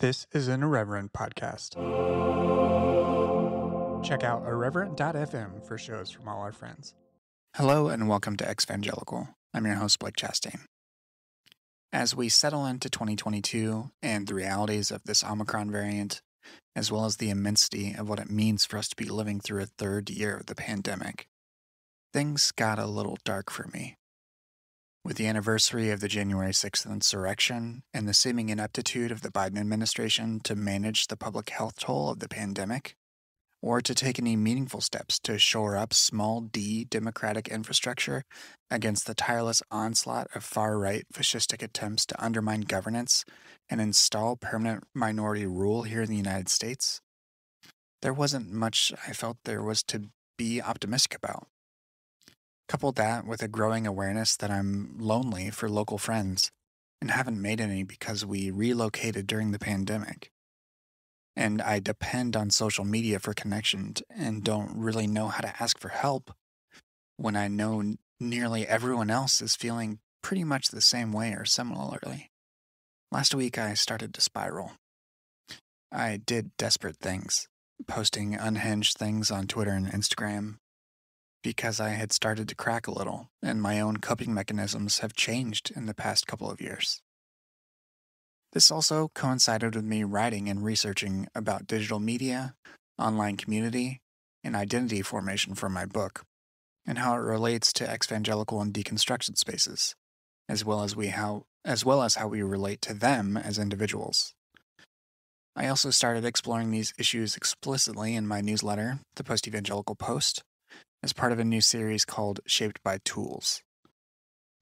This is an Irreverent podcast. Check out irreverent.fm for shows from all our friends. Hello and welcome to Exvangelical. I'm your host, Blake Chastain. As we settle into 2022 and the realities of this Omicron variant, as well as the immensity of what it means for us to be living through a third year of the pandemic, things got a little dark for me. With the anniversary of the January 6th insurrection and the seeming ineptitude of the Biden administration to manage the public health toll of the pandemic, or to take any meaningful steps to shore up small d democratic infrastructure against the tireless onslaught of far-right fascistic attempts to undermine governance and install permanent minority rule here in the United States, there wasn't much I felt there was to be optimistic about. Couple that with a growing awareness that I'm lonely for local friends and haven't made any because we relocated during the pandemic. And I depend on social media for connection and don't really know how to ask for help when I know nearly everyone else is feeling pretty much the same way or similarly. Last week I started to spiral. I did desperate things, posting unhinged things on Twitter and Instagram, because I had started to crack a little, and my own coping mechanisms have changed in the past couple of years. This also coincided with me writing and researching about digital media, online community, and identity formation for my book, and how it relates to exvangelical and deconstruction spaces, as well as how we relate to them as individuals. I also started exploring these issues explicitly in my newsletter, The Post-Evangelical Post, as part of a new series called Shaped by Tools.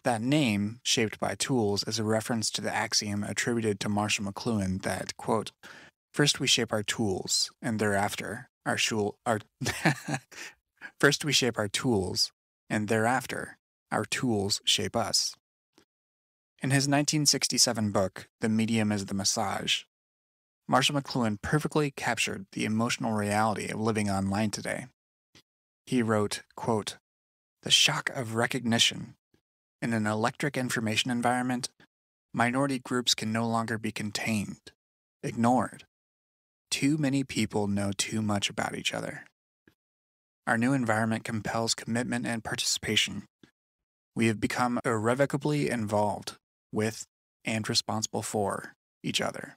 That name, Shaped by Tools, is a reference to the axiom attributed to Marshall McLuhan that, quote, first we shape our tools, and thereafter first we shape our tools, and thereafter our tools shape us. In his 1967 book, The Medium is the Massage, Marshall McLuhan perfectly captured the emotional reality of living online today. He wrote, quote, the shock of recognition. In an electric information environment, minority groups can no longer be contained, ignored. Too many people know too much about each other. Our new environment compels commitment and participation. We have become irrevocably involved with and responsible for each other.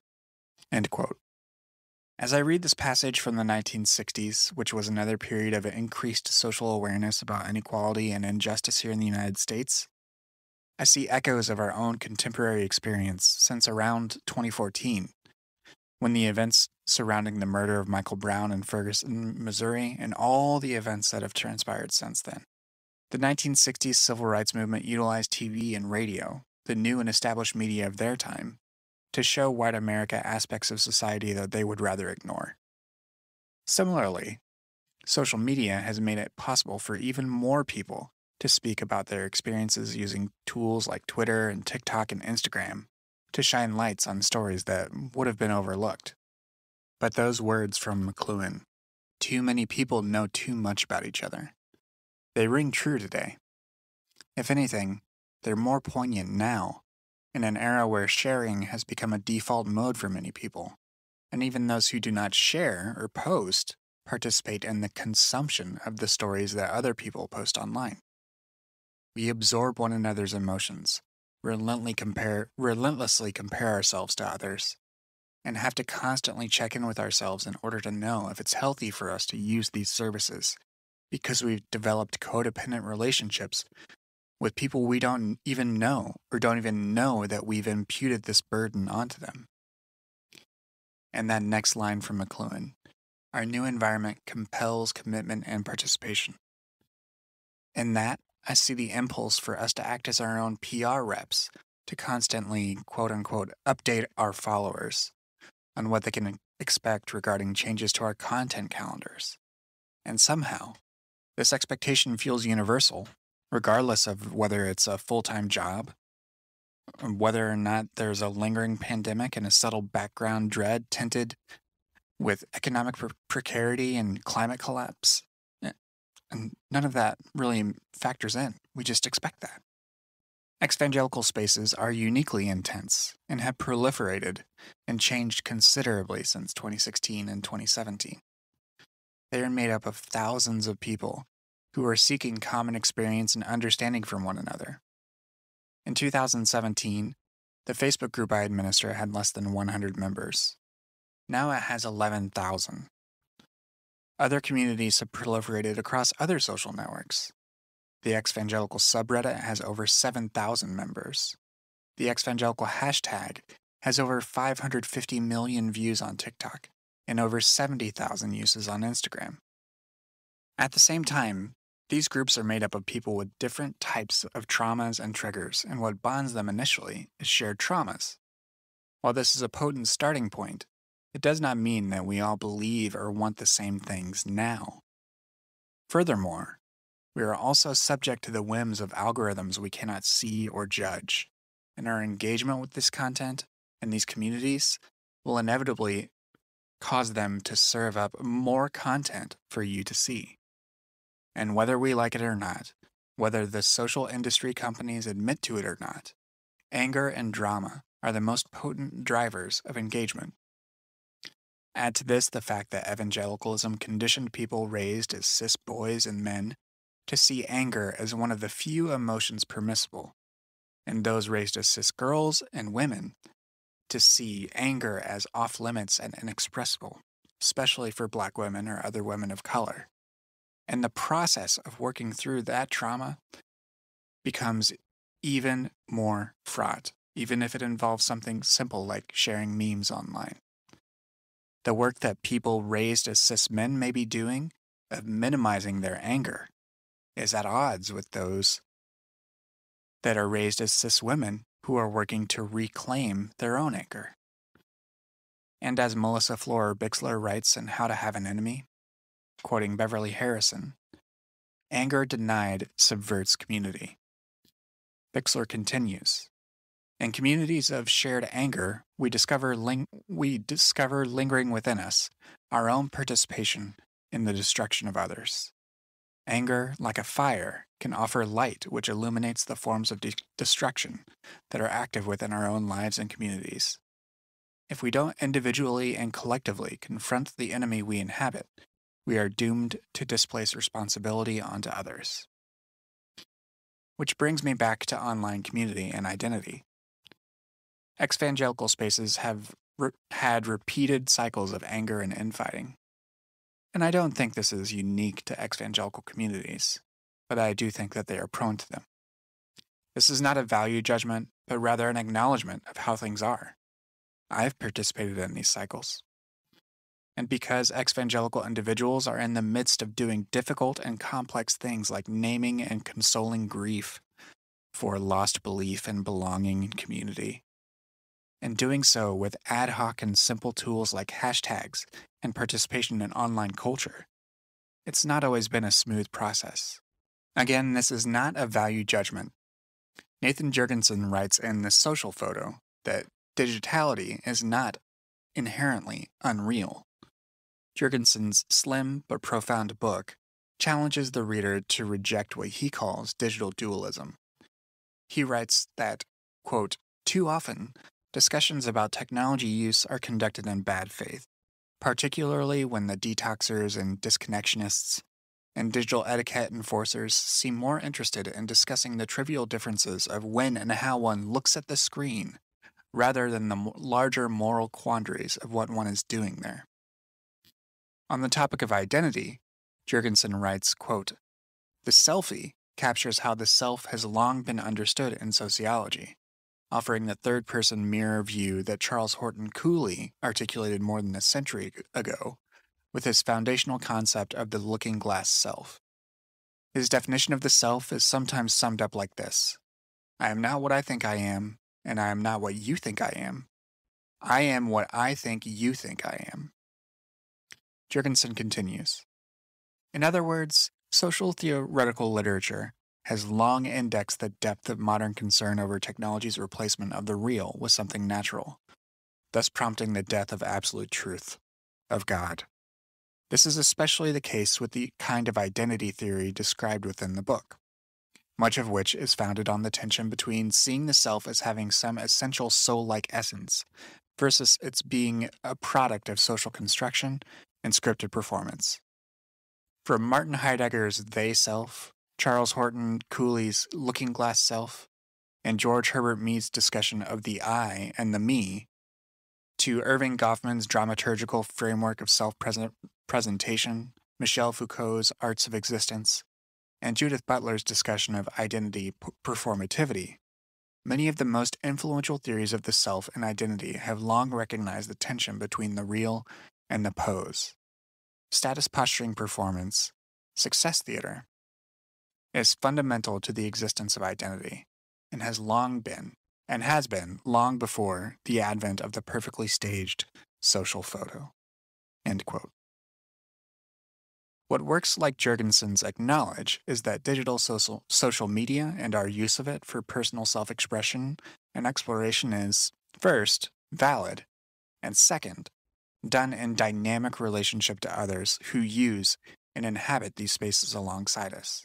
End quote. As I read this passage from the 1960s, which was another period of increased social awareness about inequality and injustice here in the United States, I see echoes of our own contemporary experience since around 2014, when the events surrounding the murder of Michael Brown in Ferguson, Missouri, and all the events that have transpired since then. The 1960s civil rights movement utilized TV and radio, the new and established media of their time, to show white America aspects of society that they would rather ignore. Similarly, social media has made it possible for even more people to speak about their experiences using tools like Twitter and TikTok and Instagram to shine lights on stories that would have been overlooked. But those words from McLuhan, too many people know too much about each other, they ring true today. If anything, they're more poignant now, in an era where sharing has become a default mode for many people, and even those who do not share or post participate in the consumption of the stories that other people post online. We absorb one another's emotions, relentlessly compare ourselves to others, and have to constantly check in with ourselves in order to know if it's healthy for us to use these services, because we've developed codependent relationships with people we don't even know or don't even know that we've imputed this burden onto them. And that next line from McLuhan, our new environment compels commitment and participation. In that, I see the impulse for us to act as our own PR reps, to constantly, quote-unquote, update our followers on what they can expect regarding changes to our content calendars. And somehow, this expectation feels universal, regardless of whether it's a full-time job, whether or not there's a lingering pandemic and a subtle background dread tinted with economic precarity and climate collapse. And none of that really factors in. We just expect that. Exvangelical spaces are uniquely intense and have proliferated and changed considerably since 2016 and 2017. They are made up of thousands of people who are seeking common experience and understanding from one another. In 2017, the Facebook group I administer had less than 100 members. Now it has 11,000. Other communities have proliferated across other social networks. The Exvangelical subreddit has over 7,000 members. The Exvangelical hashtag has over 550 million views on TikTok and over 70,000 uses on Instagram. At the same time, these groups are made up of people with different types of traumas and triggers, and what bonds them initially is shared traumas. While this is a potent starting point, it does not mean that we all believe or want the same things now. Furthermore, we are also subject to the whims of algorithms we cannot see or judge, and our engagement with this content and these communities will inevitably cause them to serve up more content for you to see. And whether we like it or not, whether the social industry companies admit to it or not, anger and drama are the most potent drivers of engagement. Add to this the fact that evangelicalism conditioned people raised as cis boys and men to see anger as one of the few emotions permissible, and those raised as cis girls and women to see anger as off limits and inexpressible, especially for Black women or other women of color. And the process of working through that trauma becomes even more fraught, even if it involves something simple like sharing memes online. The work that people raised as cis men may be doing of minimizing their anger is at odds with those that are raised as cis women who are working to reclaim their own anger. And as Melissa Florer Bixler writes in How to Have an Enemy, quoting Beverly Harrison, anger denied subverts community. Bixler continues, in communities of shared anger, we discover lingering within us our own participation in the destruction of others. Anger, like a fire, can offer light which illuminates the forms of destruction that are active within our own lives and communities. If we don't individually and collectively confront the enemy we inhabit, we are doomed to displace responsibility onto others. Which brings me back to online community and identity. Exvangelical spaces have had repeated cycles of anger and infighting. And I don't think this is unique to exvangelical communities, but I do think that they are prone to them. This is not a value judgment, but rather an acknowledgement of how things are. I've participated in these cycles. And because exvangelical individuals are in the midst of doing difficult and complex things like naming and consoling grief for lost belief and belonging in community, and doing so with ad hoc and simple tools like hashtags and participation in online culture, it's not always been a smooth process. Again, this is not a value judgment. Nathan Jurgensen writes in The Social Photo that digitality is not inherently unreal. Jurgensen's slim but profound book challenges the reader to reject what he calls digital dualism. He writes that, quote, too often, discussions about technology use are conducted in bad faith, particularly when the detoxers and disconnectionists and digital etiquette enforcers seem more interested in discussing the trivial differences of when and how one looks at the screen, rather than the larger moral quandaries of what one is doing there. On the topic of identity, Jurgensen writes, quote, the selfie captures how the self has long been understood in sociology, offering the third-person mirror view that Charles Horton Cooley articulated more than a century ago with his foundational concept of the looking-glass self. His definition of the self is sometimes summed up like this: I am not what I think I am, and I am not what you think I am. I am what I think you think I am. Jurgensen continues, in other words, social theoretical literature has long indexed the depth of modern concern over technology's replacement of the real with something natural, thus prompting the death of absolute truth, of God. This is especially the case with the kind of identity theory described within the book. much of which is founded on the tension between seeing the self as having some essential soul-like essence versus its being a product of social construction and scripted performance. From Martin Heidegger's They Self, Charles Horton Cooley's Looking Glass Self, and George Herbert Mead's discussion of the I and the me, to Irving Goffman's dramaturgical framework of self-presentation, Michel Foucault's Arts of Existence, and Judith Butler's discussion of identity performativity, many of the most influential theories of the self and identity have long recognized the tension between the real and the pose. Status posturing performance, success theater, is fundamental to the existence of identity, and has been long before the advent of the perfectly staged social photo. End quote. What works like Jurgensen's acknowledge is that digital social media and our use of it for personal self-expression and exploration is, first, valid, and second, done in dynamic relationship to others who use and inhabit these spaces alongside us.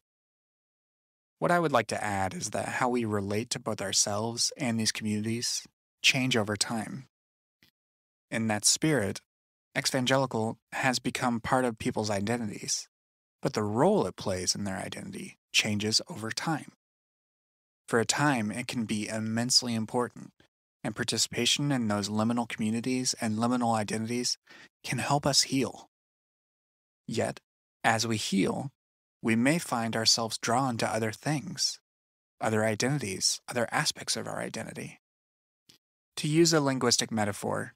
What I would like to add is that how we relate to both ourselves and these communities change over time. In that spirit, Exvangelical has become part of people's identities, but the role it plays in their identity changes over time. For a time, it can be immensely important, and participation in those liminal communities and liminal identities can help us heal. Yet, as we heal, we may find ourselves drawn to other things, other identities, other aspects of our identity. To use a linguistic metaphor,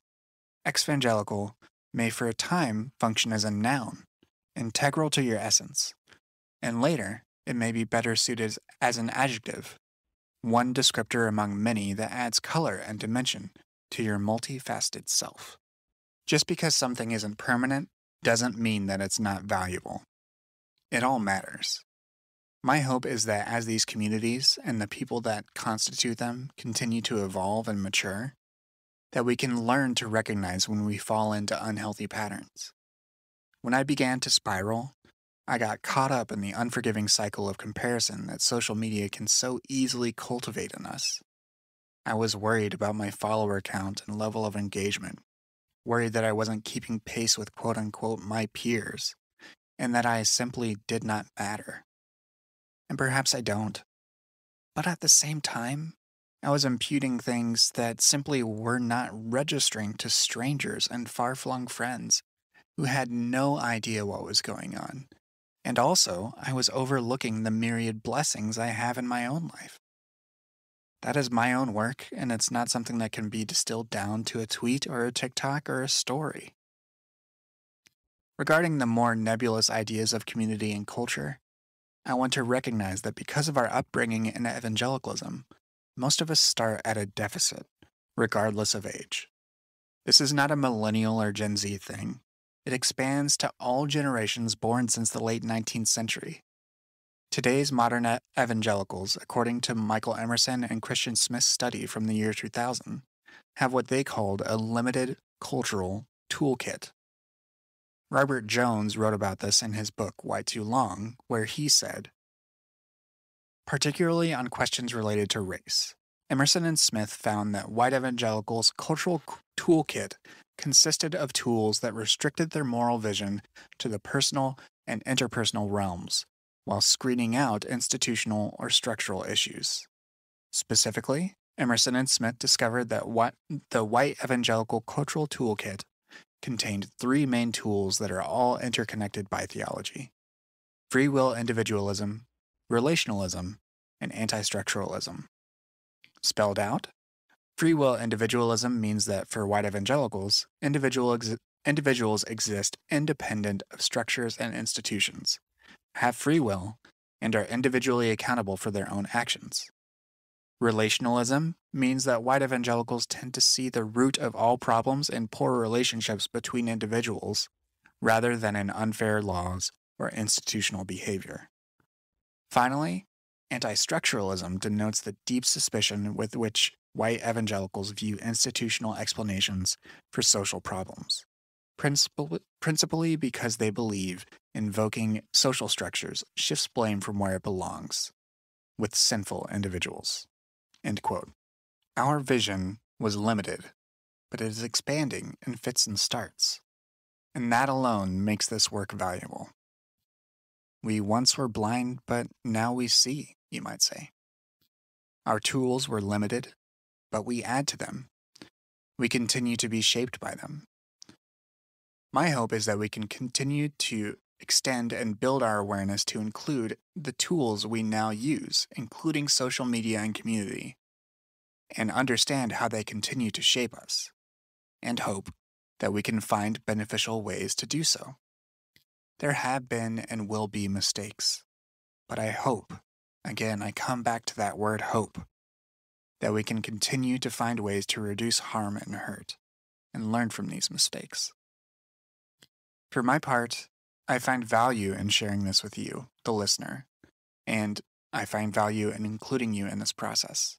exvangelical may for a time function as a noun, integral to your essence, and later it may be better suited as an adjective, one descriptor among many that adds color and dimension to your multifaceted self. Just because something isn't permanent doesn't mean that it's not valuable. It all matters. My hope is that as these communities and the people that constitute them continue to evolve and mature, that we can learn to recognize when we fall into unhealthy patterns. When I began to spiral, I got caught up in the unforgiving cycle of comparison that social media can so easily cultivate in us. I was worried about my follower count and level of engagement, worried that I wasn't keeping pace with quote-unquote my peers, and that I simply did not matter. And perhaps I don't. But at the same time, I was imputing things that simply were not registering to strangers and far-flung friends who had no idea what was going on. And also, I was overlooking the myriad blessings I have in my own life. That is my own work, and it's not something that can be distilled down to a tweet or a TikTok or a story. Regarding the more nebulous ideas of community and culture, I want to recognize that because of our upbringing in evangelicalism, most of us start at a deficit, regardless of age. This is not a millennial or Gen Z thing. It expands to all generations born since the late 19th century. Today's modern evangelicals, according to Michael Emerson and Christian Smith's study from the year 2000, have what they called a limited cultural toolkit. Robert Jones wrote about this in his book, Why Too Long, where he said, particularly on questions related to race, Emerson and Smith found that white evangelicals' cultural toolkit consisted of tools that restricted their moral vision to the personal and interpersonal realms, while screening out institutional or structural issues. Specifically, Emerson and Smith discovered that the white evangelical cultural toolkit contained three main tools that are all interconnected by theology: free will individualism, relationalism, and anti-structuralism. Spelled out, free will individualism means that for white evangelicals, individuals exist independent of structures and institutions, have free will, and are individually accountable for their own actions. Relationalism means that white evangelicals tend to see the root of all problems in poor relationships between individuals, rather than in unfair laws or institutional behavior. Finally, anti-structuralism denotes the deep suspicion with which white evangelicals view institutional explanations for social problems, principally because they believe invoking social structures shifts blame from where it belongs. with sinful individuals." End quote. Our vision was limited, but it is expanding in fits and starts, and that alone makes this work valuable. We once were blind, but now we see, you might say. Our tools were limited, but we add to them. We continue to be shaped by them. My hope is that we can continue to extend and build our awareness to include the tools we now use, including social media and community, and understand how they continue to shape us, and hope that we can find beneficial ways to do so. There have been and will be mistakes, but I hope, again, I come back to that word hope, that we can continue to find ways to reduce harm and hurt and learn from these mistakes. For my part, I find value in sharing this with you, the listener, and I find value in including you in this process.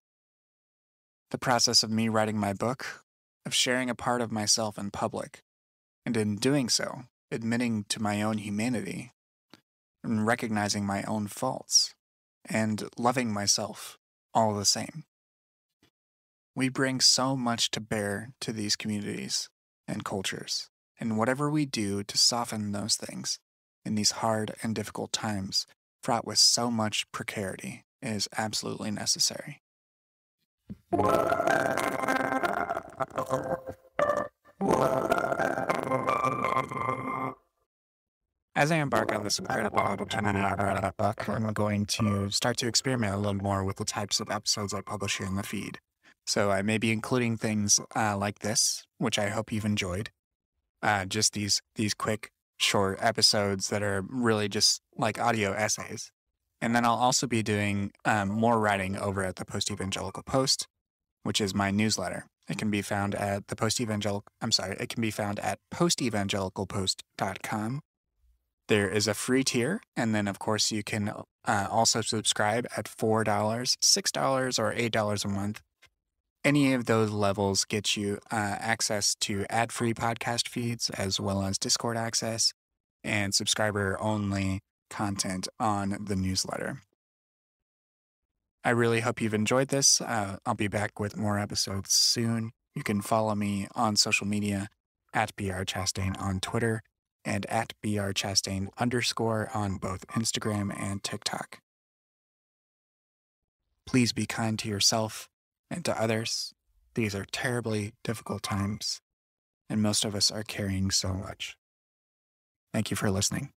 The process of me writing my book, of sharing a part of myself in public, and in doing so, admitting to my own humanity, and recognizing my own faults, and loving myself all the same. We bring so much to bear to these communities and cultures, and whatever we do to soften those things in these hard and difficult times fraught with so much precarity is absolutely necessary. As I embark on this incredible opportunity to write a book, I'm going to start to experiment a little more with the types of episodes I publish here in the feed. So I may be including things like this, which I hope you've enjoyed. Just these quick, short episodes that are really just like audio essays. And then I'll also be doing more writing over at the Post-Evangelical Post, which is my newsletter. It can be found at it can be found at postevangelicalpost.com. There is a free tier, and then of course you can also subscribe at $4, $6, or $8 a month. Any of those levels get you access to ad-free podcast feeds, as well as Discord access and subscriber-only content on the newsletter. I really hope you've enjoyed this. I'll be back with more episodes soon. You can follow me on social media at BR Chastain on Twitter and at BR Chastain _ on both Instagram and TikTok. Please be kind to yourself and to others. These are terribly difficult times, and most of us are carrying so much. Thank you for listening.